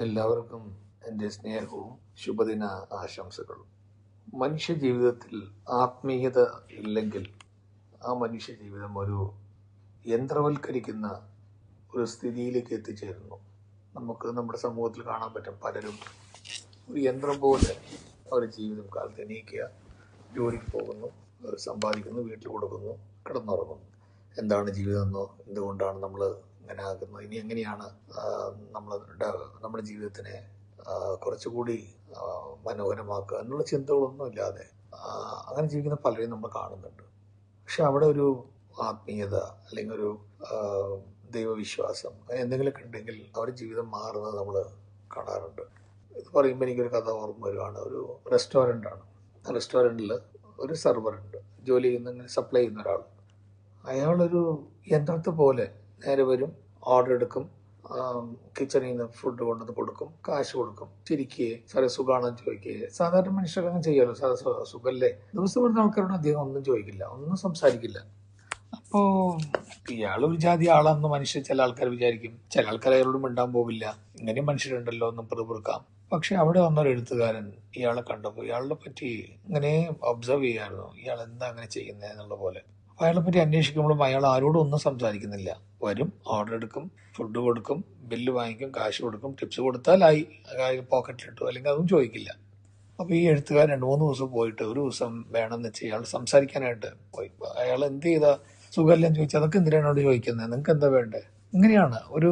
എല്ലാവർക്കും എൻ്റെ സ്നേഹവും ശുഭദിന ആശംസകളും. മനുഷ്യ ജീവിതത്തിൽ ആത്മീയത ഇല്ലെങ്കിൽ ആ മനുഷ്യ ജീവിതം ഒരു യന്ത്രവൽക്കരിക്കുന്ന ഒരു സ്ഥിതിയിലേക്ക് എത്തിച്ചേരുന്നു. നമുക്ക് നമ്മുടെ സമൂഹത്തിൽ കാണാൻ പറ്റും, പലരും ഒരു യന്ത്രം പോലെ അവരുടെ ജീവിതം കാലത്ത് എണീക്കുക, ജോലിക്ക് പോകുന്നു, സമ്പാദിക്കുന്നു, വീട്ടിൽ കൊടുക്കുന്നു, കിടന്നുറങ്ങുന്നു. എന്താണ് ജീവിതം എന്നോ, എന്തുകൊണ്ടാണ് നമ്മൾ ഇങ്ങനെ ആകുന്നത്, ഇനി എങ്ങനെയാണ് നമ്മുടെ ജീവിതത്തിനെ കുറച്ചുകൂടി മനോഹരമാക്കുക എന്നുള്ള ചിന്തകളൊന്നും ഇല്ലാതെ അങ്ങനെ ജീവിക്കുന്ന പലരെയും നമ്മൾ കാണുന്നുണ്ട്. പക്ഷെ അവിടെ ഒരു ആത്മീയത അല്ലെങ്കിൽ ഒരു ദൈവവിശ്വാസം എന്തെങ്കിലുമൊക്കെ ഉണ്ടെങ്കിൽ അവരുടെ ജീവിതം മാറുന്നത് നമ്മൾ കാണാറുണ്ട്. ഇത് പറയുമ്പോൾ എനിക്കൊരു കഥ ഓർമ്മ വരുവാണ്. ഒരു റെസ്റ്റോറൻ്റാണ്. ആ റെസ്റ്റോറൻറ്റിൽ ഒരു സെർവറുണ്ട്, ജോലി ചെയ്യുന്ന, ഇങ്ങനെ സപ്ലൈ ചെയ്യുന്ന ഒരാൾ. അയാളൊരു യന്ത്രത്തെ പോലെ നേരെ വരും, ഓർഡർ എടുക്കും, കിച്ചണിൽ നിന്ന് ഫുഡ് കൊണ്ടുവന്ന് കൊടുക്കും, കാശ് കൊടുക്കും, ചിരിക്കുകയെ സാറേ സുഖമാണെന്ന് ചോദിക്കുകയെ. സാധാരണ മനുഷ്യരങ്ങനെ ചെയ്യാമല്ലോ, സാറേ സുഖമല്ലേ. ദിവസം വരുന്ന ആൾക്കാരോട് അദ്ദേഹം ഒന്നും ചോദിക്കില്ല, ഒന്നും സംസാരിക്കില്ല. അപ്പോൾ ഇയാളൊരു ജാതി ആളാണെന്ന് ചില ആൾക്കാർ വിചാരിക്കും. ചില ആൾക്കാർ അയാളോട് മിണ്ടാൻ പോവില്ല. ഇങ്ങനെയും മനുഷ്യരുണ്ടല്ലോ എന്നും പിറുപിറുക്കാം. പക്ഷെ അവിടെ വന്നൊരു എഴുത്തുകാരൻ ഇയാളെ കണ്ടപ്പോൾ ഇയാളെ പറ്റി ഇങ്ങനെ ഒബ്സർവ് ചെയ്യായിരുന്നു, ഇയാൾ എന്താ അങ്ങനെ ചെയ്യുന്നത് എന്നുള്ള പോലെ. അയാളെ പറ്റി അന്വേഷിക്കുമ്പോഴും അയാൾ ആരോടും ഒന്നും സംസാരിക്കുന്നില്ല. വരും, ഓർഡർ എടുക്കും, ഫുഡ് കൊടുക്കും, ബില്ല് വാങ്ങിക്കും, കാശ് കൊടുക്കും, ടിപ്സ് കൊടുത്താലായി, പോക്കറ്റിലിട്ടു, അല്ലെങ്കിൽ അതും ചോദിക്കില്ല. അപ്പോൾ ഈ എഴുത്തുകാരൻ 2-3 ദിവസം പോയിട്ട് ഒരു ദിവസം വേണമെന്ന് വെച്ചാൽ ഇയാൾ സംസാരിക്കാനായിട്ട് പോയി. അയാൾ എന്ത് ചെയ്താൽ സുഖമല്ലെന്ന് ചോദിച്ചാൽ അതൊക്കെ എന്തിനാണോട് ചോദിക്കുന്നത്, നിങ്ങൾക്ക് എന്താ വേണ്ടേ. ഇങ്ങനെയാണ് ഒരു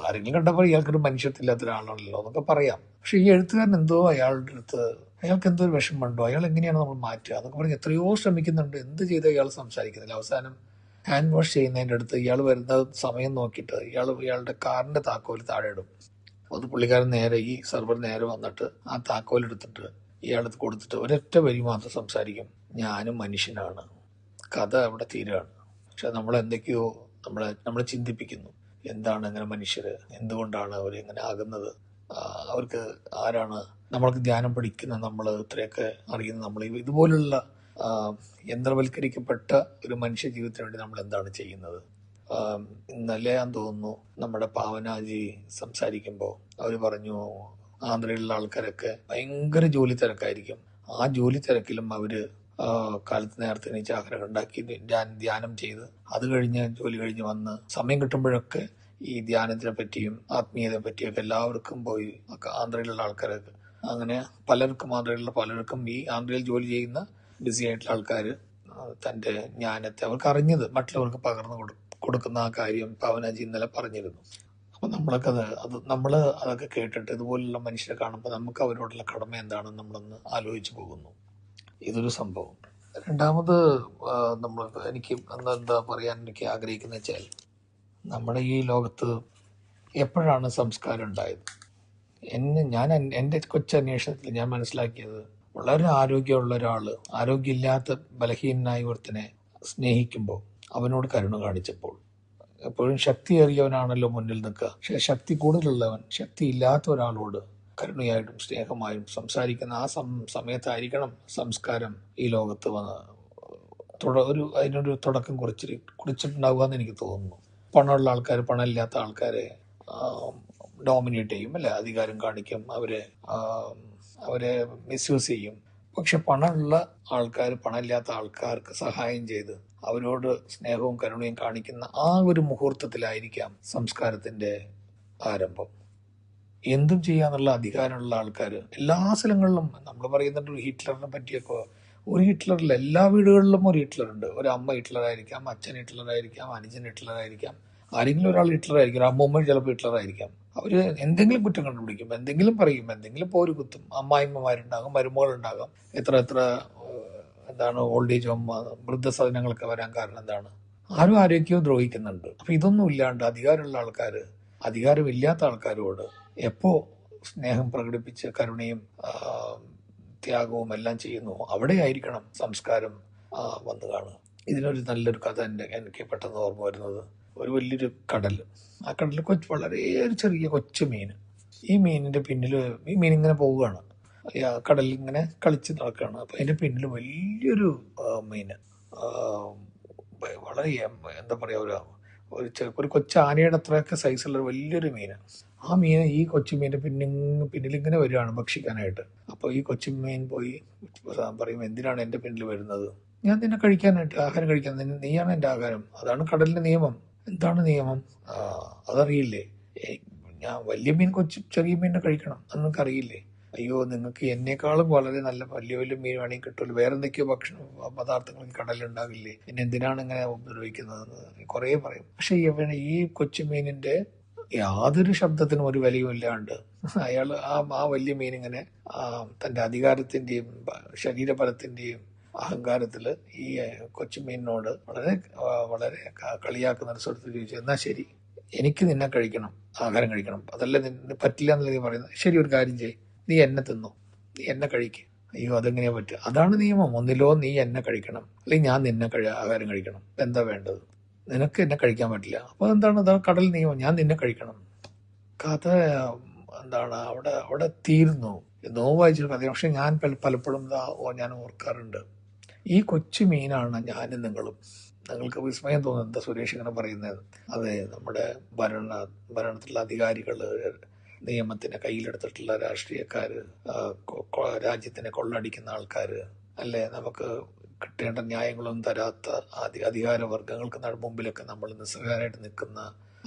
ആരെങ്കിലും കണ്ടപ്പോൾ ഇയാൾക്കൊരു മനുഷ്യത്തില്ലാത്ത ഒരാളാണല്ലോ എന്നൊക്കെ പറയാം. പക്ഷെ ഈ എഴുത്തുകാരൻ എന്തോ അയാളുടെ അടുത്ത് അയാൾക്ക് എന്തോ ഒരു വിഷമമുണ്ടോ, അയാൾ എങ്ങനെയാണ് നമ്മൾ മാറ്റുക എന്നൊക്കെ പറഞ്ഞ് എത്രയോ ശ്രമിക്കുന്നുണ്ട്. എന്ത് ചെയ്താൽ ഇയാൾ സംസാരിക്കുന്നില്ല. അവസാനം ഹാൻഡ് വാഷ് ചെയ്യുന്നതിൻ്റെ അടുത്ത് ഇയാൾ വരുന്ന സമയം നോക്കിയിട്ട് ഇയാളുടെ കാറിന്റെ താക്കോല് താഴെ ഇടും. അത് പുള്ളിക്കാരൻ നേരെ, ഈ സെർവർ നേരെ വന്നിട്ട് ആ താക്കോലെടുത്തിട്ട് ഇയാളത് കൊടുത്തിട്ട് ഒരൊറ്റ വരി മാത്രം സംസാരിക്കും, ഞാനും മനുഷ്യനാണ്. കഥ അവിടെ തീരുകയാണ്. പക്ഷെ നമ്മളെന്തൊക്കെയോ നമ്മളെ ചിന്തിപ്പിക്കുന്നു. എന്താണ് ഇങ്ങനെ മനുഷ്യര്, എന്തുകൊണ്ടാണ് അവർ ഇങ്ങനെ ആകുന്നത്, അവർക്ക് ആരാണ് നമ്മൾക്ക് ധ്യാനം പഠിക്കുന്ന, നമ്മൾ ഇത്രയൊക്കെ അറിയുന്ന, നമ്മൾ ഇതുപോലുള്ള യന്ത്രവൽക്കരിക്കപ്പെട്ട ഒരു മനുഷ്യ ജീവിതത്തിന് വേണ്ടി നമ്മൾ എന്താണ് ചെയ്യുന്നത്. ഇന്നലെ ഞാൻ തോന്നുന്നു നമ്മുടെ പാവനാജി സംസാരിക്കുമ്പോൾ അവർ പറഞ്ഞു, ആന്ധ്രയിലുള്ള ആൾക്കാരൊക്കെ ഭയങ്കര ജോലി തിരക്കായിരിക്കും. ആ ജോലി തിരക്കിലും അവര് കാലത്ത് നേരത്തെ എണീച്ച് ആഹാരം ഉണ്ടാക്കി ധ്യാനം ചെയ്ത്, അത് കഴിഞ്ഞ് ജോലി കഴിഞ്ഞ് വന്ന് സമയം കിട്ടുമ്പോഴൊക്കെ ഈ ധ്യാനത്തിനെ പറ്റിയും ആത്മീയതയെ പറ്റിയൊക്കെ എല്ലാവർക്കും പോയി, ആന്ധ്രയിലുള്ള ആൾക്കാരൊക്കെ അങ്ങനെ ആന്ധ്രയിലുള്ള പലർക്കും ഈ ആന്ധ്രയിൽ ജോലി ചെയ്യുന്ന ബിസി ആയിട്ടുള്ള ആൾക്കാർ തൻ്റെ ജ്ഞാനത്തെ അവർക്ക് അറിഞ്ഞത് മറ്റുള്ളവർക്ക് പകർന്നു കൊടുക്കുന്ന ആ കാര്യം പാവനാജി ഇന്നലെ പറഞ്ഞിരുന്നു. അപ്പൊ നമ്മൾ അതൊക്കെ കേട്ടിട്ട് ഇതുപോലുള്ള മനുഷ്യരെ കാണുമ്പോൾ നമുക്ക് അവരോടുള്ള കടമ എന്താണെന്ന് നമ്മളൊന്ന് ആലോചിച്ചു പോകുന്നു. ഇതൊരു സംഭവം. രണ്ടാമത് എനിക്ക് എന്താ പറയാൻ എനിക്ക് ആഗ്രഹിക്കുന്ന വെച്ചാൽ, നമ്മുടെ ഈ ലോകത്ത് എപ്പോഴാണ് സംസ്കാരം ഉണ്ടായത്? എൻ്റെ കൊച്ചന്വേഷണത്തിൽ ഞാൻ മനസ്സിലാക്കിയത്, വളരെ ആരോഗ്യമുള്ള ഒരാള് ആരോഗ്യമില്ലാത്ത ബലഹീനനായ ഒരുത്തനെ സ്നേഹിക്കുമ്പോൾ അവനോട് കരുണ കാണിച്ചപ്പോൾ. എപ്പോഴും ശക്തിയേറിയവനാണല്ലോ മുന്നിൽ നിൽക്കുക. പക്ഷെ ശക്തി കൂടുതലുള്ളവൻ ശക്തിയില്ലാത്ത ഒരാളോട് കരുണയായിട്ടും സ്നേഹമായും സംസാരിക്കുന്ന ആ സമയത്തായിരിക്കണം സംസ്കാരം ഈ ലോകത്ത് അതിനൊരു തുടക്കം കുറിച്ചിട്ടുണ്ടാവുക എന്ന് എനിക്ക് തോന്നുന്നു. പണമുള്ള ആൾക്കാർ പണമില്ലാത്ത ആൾക്കാരെ ഡോമിനേറ്റ് ചെയ്യും, അല്ലെ, അധികാരം കാണിക്കും, അവരെ മിസ്യൂസ് ചെയ്യും. പക്ഷെ പണമുള്ള ആൾക്കാർ പണമില്ലാത്ത ആൾക്കാർക്ക് സഹായം ചെയ്ത് അവരോട് സ്നേഹവും കരുണയും കാണിക്കുന്ന ആ ഒരു മുഹൂർത്തത്തിലായിരിക്കാം സംസ്കാരത്തിന്റെ ആരംഭം. എന്തും ചെയ്യാന്നുള്ള അധികാരമുള്ള ആൾക്കാർ എല്ലാ സ്ഥലങ്ങളിലും, നമ്മൾ പറയുന്നുണ്ട് ഒരു ഹിറ്റ്ലറിനെ പറ്റിയൊക്കെ. ഒരു ഹിറ്റ്ലറില്ല, എല്ലാ വീടുകളിലും ഒരു ഹിറ്റ്ലറുണ്ട്. ഒരു അമ്മ ഹിറ്റ്ലറായിരിക്കാം, അച്ഛൻ ഹിറ്റ്ലറായിരിക്കാം, അനുജൻ ഹിറ്റ്ലറായിരിക്കാം, ആരെങ്കിലും ഒരാൾ ഹിറ്റ്ലറായിരിക്കും, അമ്മൂമ്മ ചിലപ്പോൾ ഹിറ്റ്ലറായിരിക്കാം. അവര് എന്തെങ്കിലും കുറ്റം കണ്ടുപിടിക്കും, എന്തെങ്കിലും പറയും, എന്തെങ്കിലും പോര് കുത്തും. അമ്മായിമ്മമാരുണ്ടാകും, മരുമകളുണ്ടാകാം. എത്ര ഓൾഡ് ഏജ് ഹോം, വൃദ്ധസദനങ്ങളൊക്കെ വരാൻ കാരണം എന്താണ്? ആരും ആരോഗ്യവും ദ്രോഹിക്കുന്നുണ്ട്. അപ്പൊ ഇതൊന്നും ഇല്ലാണ്ട് അധികാരമുള്ള ആൾക്കാര് അധികാരമില്ലാത്ത ആൾക്കാരോട് എപ്പോ സ്നേഹം പ്രകടിപ്പിച്ച് കരുണയും ത്യാഗവും എല്ലാം ചെയ്യുന്നു, അവിടെ ആയിരിക്കണം സംസ്കാരം വന്നു കാണുക. ഇതിനൊരു നല്ലൊരു കഥ എനിക്ക് പെട്ടെന്ന് ഓർമ്മ വരുന്നത്, ഒരു വലിയൊരു കടൽ. ആ കടലിൽ വളരെ ചെറിയ കൊച്ചു മീൻ. ഈ മീൻ ഇങ്ങനെ പോവുകയാണ്, കടലിൽ ഇങ്ങനെ കളിച്ച് നടക്കുകയാണ്. അപ്പൊ അതിന്റെ പിന്നിൽ വലിയൊരു മീന്, വളരെ എന്താ പറയാ, ഒരു കൊച്ചു ആനയുടെ അത്രയൊക്കെ സൈസുള്ള വലിയൊരു മീന്. ആ മീൻ ഈ കൊച്ചുമീൻ്റെ പിന്നിലിങ്ങനെ വരികയാണ് ഭക്ഷിക്കാനായിട്ട്. അപ്പോൾ ഈ കൊച്ചുമീൻ പോയി പറയും, എന്തിനാണ് എൻ്റെ പിന്നിൽ വരുന്നത്? ഞാൻ നിന്നെ കഴിക്കാനായിട്ട്, ആഹാരം കഴിക്കാൻ, നീയാണ് എൻ്റെ ആഹാരം. അതാണ് കടലിൻ്റെ നിയമം. എന്താണ് നിയമം? ആ, അതറിയില്ലേ? ഞാൻ വലിയ മീൻ ചെറിയ മീനിനെ കഴിക്കണം എന്ന് നിങ്ങൾക്ക് അറിയില്ലേ? അയ്യോ, നിങ്ങൾക്ക് എന്നെക്കാളും വളരെ നല്ല വലിയ വലിയ മീൻ വേണമെങ്കിൽ കിട്ടുമല്ലോ, വേറെ എന്തൊക്കെയോ പദാർത്ഥങ്ങൾ കടലുണ്ടാകില്ലേ, പിന്നെ എന്തിനാണ് ഇങ്ങനെ ഉപദ്രവിക്കുന്നതെന്ന് കുറേ പറയും. പക്ഷെ ഈ കൊച്ചുമീനിന്റെ യാതൊരു ശബ്ദത്തിനും ഒരു വിലയുമില്ലാണ്ട് അയാൾ ആ വലിയ മീൻ ഇങ്ങനെ തന്റെ അധികാരത്തിന്റെയും ശരീരബലത്തിന്റെയും അഹങ്കാരത്തില് ഈ കൊച്ചുമീനിനോട് വളരെ വളരെ കളിയാക്കുന്ന ഒരു സ്വരത്തിൽ ചോദിച്ചു, എന്നാ ശരി, എനിക്ക് നിന്നെ കഴിക്കണം, ആഹാരം കഴിക്കണം, അതല്ല നിന്നെ പറ്റില്ല എന്നല്ല നീ പറയുന്നത്. ശരി, ഒരു കാര്യം ചെയ്യ്, നീ എന്നെ തിന്നു, നീ എന്നെ കഴിക്ക്. അയ്യോ, അതെങ്ങനെയാ പറ്റുക? അതാണ് നിയമം. ഒന്നിലോ നീ എന്നെ കഴിക്കണം, അല്ലെങ്കിൽ ഞാൻ നിന്നെ ആഹാരം കഴിക്കണം. എന്താ വേണ്ടത്? നിനക്ക് എന്നെ കഴിക്കാൻ പറ്റില്ല. അപ്പോൾ എന്താണ്? അതാണ് കടൽ നിയമം, ഞാൻ നിന്നെ കഴിക്കണം. കഥ എന്താണ് അവിടെ തീർന്നു. എന്നോ വായിച്ചൊരു കഥ. പക്ഷെ ഞാൻ പലപ്പോഴും ഞാൻ ഓർക്കാറുണ്ട്, ഈ കൊച്ചു മീനാണ് ഞാനും നിങ്ങളും. നിങ്ങൾക്ക് വിസ്മയം തോന്നുന്നു, എന്താ സുരേഷ് ഇങ്ങനെ പറയുന്നത്? അതെ, നമ്മുടെ ഭരണത്തിലുള്ള അധികാരികള്, നിയമത്തിനെ കയ്യിലെടുത്തിട്ടുള്ള രാഷ്ട്രീയക്കാര്, രാജ്യത്തിനെ കൊള്ളടിക്കുന്ന ആൾക്കാര്, അല്ലെ, നമുക്ക് കിട്ടേണ്ട ന്യായങ്ങളൊന്നും തരാത്ത അധികാരവർഗങ്ങൾക്ക് മുമ്പിലൊക്കെ നമ്മൾ നിസ്സഹായരായിട്ട് നിൽക്കുന്ന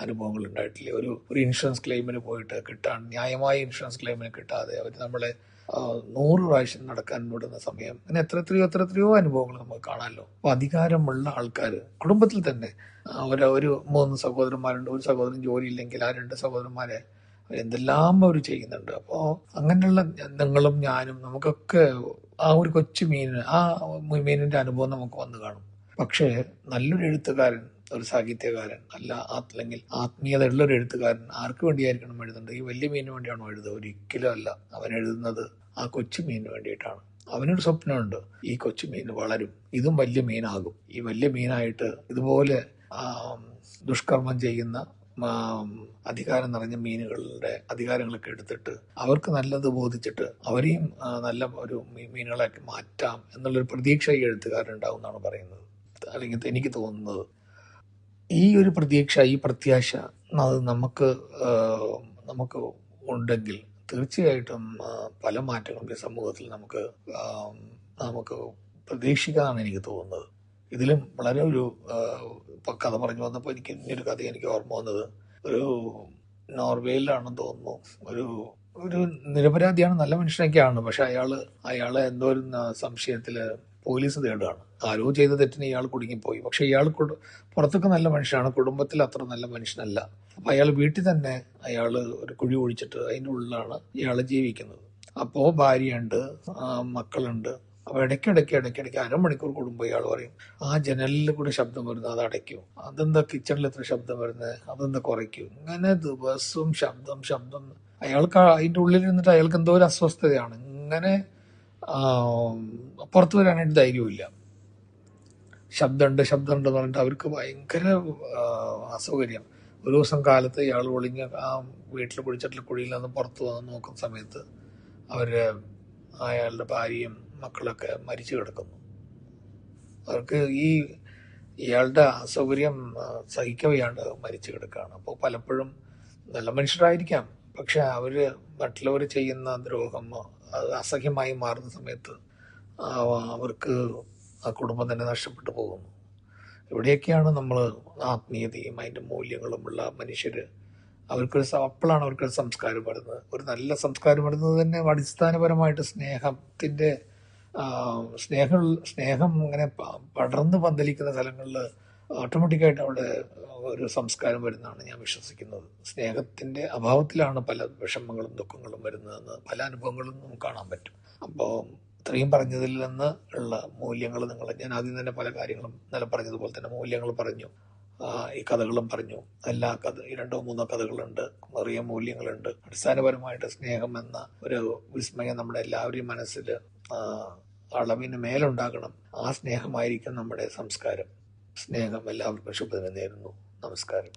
അനുഭവങ്ങൾ ഉണ്ടായിട്ടില്ലേ? ഒരു ഇൻഷുറൻസ് ക്ലെയിമിന് പോയിട്ട് ന്യായമായ ഇൻഷുറൻസ് ക്ലെയിമിന് കിട്ടാതെ അവർ നമ്മളെ 100 പ്രാവശ്യം നടക്കാൻ വിടുന്ന സമയം, അങ്ങനെ എത്രയോ അനുഭവങ്ങൾ നമുക്ക് കാണാമല്ലോ. അപ്പൊ അധികാരമുള്ള ആൾക്കാർ കുടുംബത്തിൽ തന്നെ ഒരു 3 സഹോദരന്മാരുണ്ട്, ഒരു സഹോദരൻ ജോലിയില്ലെങ്കിൽ ആ 2 സഹോദരന്മാരെ എന്തെല്ലാം അവർ ചെയ്യുന്നുണ്ട്. അപ്പോ അങ്ങനെയുള്ള നിങ്ങളും ഞാനും നമുക്കൊക്കെ ആ ഒരു കൊച്ചു ആ മീനിന്റെ അനുഭവം നമുക്ക് വന്നു കാണും. പക്ഷേ നല്ലൊരു എഴുത്തുകാരൻ, ഒരു സാഹിത്യകാരൻ, അല്ലെങ്കിൽ ആത്മീയതയുള്ള ഒരു എഴുത്തുകാരൻ ആർക്ക് വേണ്ടിയായിരിക്കണം എഴുതുന്നത്? ഈ വലിയ മീനിന് വേണ്ടിയാണോ എഴുതുക? ഒരിക്കലും അല്ല. അവൻ എഴുതുന്നത് ആ കൊച്ചു മീനിന് വേണ്ടിയിട്ടാണ്. അവനൊരു സ്വപ്നമുണ്ട്, ഈ കൊച്ചു മീൻ വളരും, ഇതും വലിയ മീനാകും. ഈ വലിയ മീനായിട്ട് ഇതുപോലെ ദുഷ്കർമ്മം ചെയ്യുന്ന അധികാരം നിറഞ്ഞ മീനുകളുടെ അധികാരങ്ങളൊക്കെ എടുത്തിട്ട് അവർക്ക് നല്ലത് ബോധിച്ചിട്ട് അവരെയും നല്ല ഒരു മീനുകളാക്കി മാറ്റാം എന്നുള്ളൊരു പ്രതീക്ഷ ഈ എഴുത്തുകാരുണ്ടാവും എന്നാണ് പറയുന്നത്, അല്ലെങ്കിൽ എനിക്ക് തോന്നുന്നത്. ഈ ഒരു പ്രതീക്ഷ, ഈ പ്രത്യാശ അത് നമുക്ക് ഉണ്ടെങ്കിൽ തീർച്ചയായിട്ടും പല മാറ്റങ്ങളും ഈ സമൂഹത്തിൽ നമുക്ക് പ്രതീക്ഷിക്കാനാണ് എനിക്ക് തോന്നുന്നത്. ഇതിലും വളരെ കഥ പറഞ്ഞു വന്നപ്പോൾ ഇനിയൊരു കഥ എനിക്ക് ഓർമ്മ വന്നത്, ഒരു നോർവേയിലാണെന്ന് തോന്നുന്നു, ഒരു നിരപരാധിയാണ്, നല്ല മനുഷ്യനൊക്കെയാണ്. പക്ഷെ അയാളെ എന്തോ ഒരു സംശയത്തില് പോലീസ് തേടുകയാണ്. ആരോ ചെയ്ത തെറ്റിന് ഇയാൾ കുടുങ്ങിപ്പോയി. പക്ഷെ ഇയാൾ പുറത്തൊക്കെ നല്ല മനുഷ്യനാണ്, കുടുംബത്തിൽ അത്ര നല്ല മനുഷ്യനല്ല. അപ്പൊ അയാൾ വീട്ടിൽ തന്നെ ഒരു കുഴി ഒഴിച്ചിട്ട് അതിൻ്റെ ഉള്ളിലാണ് ഇയാൾ ജീവിക്കുന്നത്. അപ്പോ ഭാര്യയുണ്ട്, മക്കളുണ്ട്. അപ്പൊ ഇടയ്ക്കിടയ്ക്ക് അരമണിക്കൂർ കൂടുമ്പോൾ ഇയാൾ പറയും, ആ ജനലിൽ കൂടെ ശബ്ദം വരുന്നത് അത് അടയ്ക്കും, അതെന്താ കിച്ചണിൽ എത്ര ശബ്ദം വരുന്നത് അതെന്താ കുറയ്ക്കും. ഇങ്ങനെ ദിവസവും ശബ്ദം. അയാൾക്ക് അതിൻ്റെ ഉള്ളിൽ ഇരുന്നിട്ട് അയാൾക്ക് എന്തോ ഒരു അസ്വസ്ഥതയാണ്. ഇങ്ങനെ പുറത്തു വരാനായിട്ട് ധൈര്യമില്ല. ശബ്ദമുണ്ട് എന്ന് പറഞ്ഞിട്ട് അവർക്ക് ഭയങ്കര അസൗകര്യം. ഒരു ദിവസം കാലത്ത് ഇയാൾ ഒളിഞ്ഞ് ആ വീട്ടിൽ കുഴിച്ചിട്ടുള്ള കുഴിയിൽ നിന്ന് പുറത്തു വന്ന് നോക്കുന്ന സമയത്ത് അയാളുടെ ഭാര്യയും മക്കളൊക്കെ മരിച്ചു കിടക്കുന്നു. അവർക്ക് ഇയാളുടെ അസൗകര്യം സഹിക്കവയ്യാണ്ട് മരിച്ചു കിടക്കുകയാണ്. അപ്പോൾ പലപ്പോഴും നല്ല മനുഷ്യരായിരിക്കാം, പക്ഷെ മറ്റുള്ളവർ ചെയ്യുന്ന ദ്രോഹം അത് അസഹ്യമായി മാറുന്ന സമയത്ത് അവർക്ക് ആ കുടുംബം തന്നെ നഷ്ടപ്പെട്ടു പോകുന്നു. ഇവിടെയൊക്കെയാണ് നമ്മൾ ആത്മീയതയും അതിൻ്റെ മൂല്യങ്ങളും ഉള്ള മനുഷ്യർ, അപ്പോഴാണ് അവർക്കൊരു സംസ്കാരം വരുന്നത്. ഒരു നല്ല സംസ്കാരം വരുന്നത് തന്നെ അടിസ്ഥാനപരമായിട്ട് സ്നേഹം ഇങ്ങനെ പടർന്ന് പന്തലിക്കുന്ന സ്ഥലങ്ങളിൽ ഓട്ടോമാറ്റിക്കായിട്ട് അവിടെ ഒരു സംസ്കാരം വരുന്നതാണ് ഞാൻ വിശ്വസിക്കുന്നത്. സ്നേഹത്തിന്റെ അഭാവത്തിലാണ് പല വിഷമങ്ങളും ദുഃഖങ്ങളും വരുന്നതെന്ന് പല അനുഭവങ്ങളും നമുക്ക് കാണാൻ പറ്റും. അപ്പോൾ ഇത്രയും പറഞ്ഞതിൽ നിന്ന് ഉള്ള മൂല്യങ്ങൾ ഞാൻ ആദ്യം തന്നെ പല കാര്യങ്ങളും ഇന്നലെ പറഞ്ഞതുപോലെ തന്നെ മൂല്യങ്ങൾ പറഞ്ഞു, ഈ കഥകളും പറഞ്ഞു. ഈ 2-3 കഥകളുണ്ട്, നിറയെ മൂല്യങ്ങളുണ്ട്. അടിസ്ഥാനപരമായിട്ട് സ്നേഹം എന്ന ഒരു വിസ്മയം നമ്മുടെ എല്ലാവരുടെയും മനസ്സിൽ അളവിന് മേലുണ്ടാകണം. ആ സ്നേഹമായിരിക്കും നമ്മുടെ സംസ്കാരം. സ്നേഹം എല്ലാവർക്കും ശുഭദിനം നേരുന്നു. നമസ്കാരം.